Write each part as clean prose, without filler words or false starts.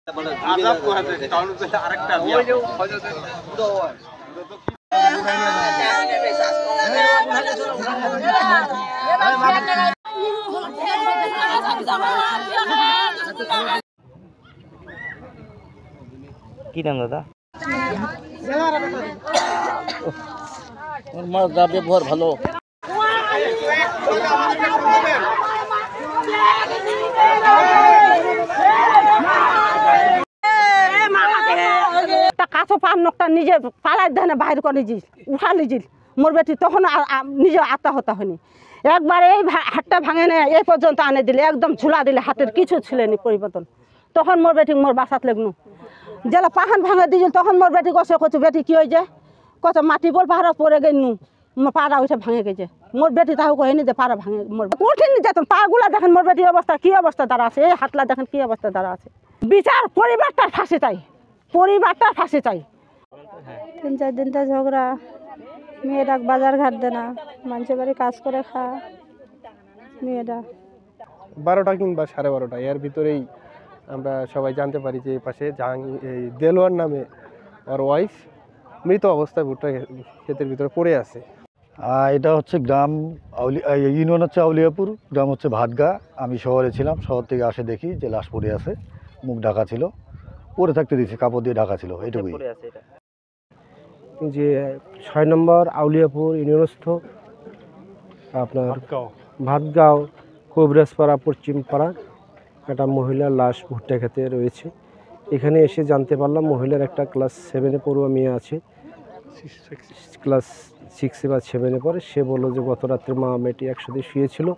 কি নাম দাদা? ওর মার গা ব্যবহার ভালো। কাছো পান নকটা নিজে পাড়ায় ধানে বাইর করে নিজিস উঠা লিজিল মোর বেটি তখন নিজে আত্মহত্যা হয়নি। একবার এই হাতটা ভাঙে নেয় এই পর্যন্ত আনে দিলে একদম ঝুলা দিলে হাতের কিছু ছিলেনি পরিবর্তন। তখন মোর বেটি মোর বাসাত লেগনু জেলা পাহান ভাঙে দিয়েছিল তখন মোর বেটি কষে কচু বেটি কি হয়ে যায় কত মাটি বল পাহাড় পরে গেনু পাড়া ওইটা ভাঙে গেছে মোর বেটি তাও কহেনি যে পাড়া ভাঙে মোর কঠিন যেতেন পাগুলা দেখেন মোর বেটির অবস্থা কি অবস্থা দ্বারা আছে এই হাতলা দেখেন কি অবস্থা দ্বারা আছে। বিচার পরিবারটার ফাঁসি চাই পরিবারটার ফাঁসি চাই। 3-4 দিনটা ঝগড়া মেয়েটা বাজার ঘাট দেয় না মানুষের বাড়ি কাজ করে খা মেয়েটা 12টা কিংবা 12:30 এর ভিতরেই আমরা সবাই জানতে পারি যে এই পাশে এই দেলোয়ার নামে আর ওয়াইফ মৃত অবস্থায় ভুট্টা ক্ষেতের ভিতরে পড়ে আছে। এটা হচ্ছে গ্রাম ইউনিয়ন হচ্ছে আউলিয়াপুর, গ্রাম হচ্ছে ভাটগা। আমি শহরে ছিলাম, শহর থেকে আসে দেখি যে লাশ পড়ে আছে, মুখ ঢাকা ছিল, পরে থাকতে দিয়েছে কাপড় দিয়ে ঢাকা ছিল, এইটুকুই। যে 6 নম্বর আউলিয়াপুর ইউনিয়নস্থ আপনার ভাতগাঁও কবিরাজপাড়া পশ্চিম পাড়া একটা মহিলার লাশ ভুট্টা খেতে রয়েছে। এখানে এসে জানতে পারলাম মহিলার একটা ক্লাস 7-এ পড়ুয়া মেয়ে আছে, ক্লাস 6 বা 7-এ পড়ে। সে বললো যে গত রাত্রে মা মেয়েটি একসাথে শুয়েছিল,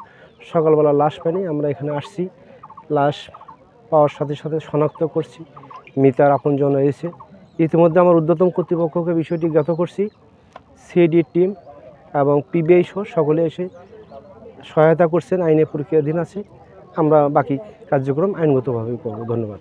সকালবেলা লাশ পাইনি। আমরা এখানে আসছি, লাশ পাওয়ার সাথে সাথে শনাক্ত করছি, মৃতার আপনজন এসে ইতিমধ্যে আমার ঊর্ধ্বতন কর্তৃপক্ষকে বিষয়টি জ্ঞাত করছি। সিআইডি টিম এবং পিবিআই সহ সকলে এসে সহায়তা করছেন, আইনের প্রক্রিয়াধীন আছে। আমরা বাকি কার্যক্রম আইনগতভাবেই করব। ধন্যবাদ।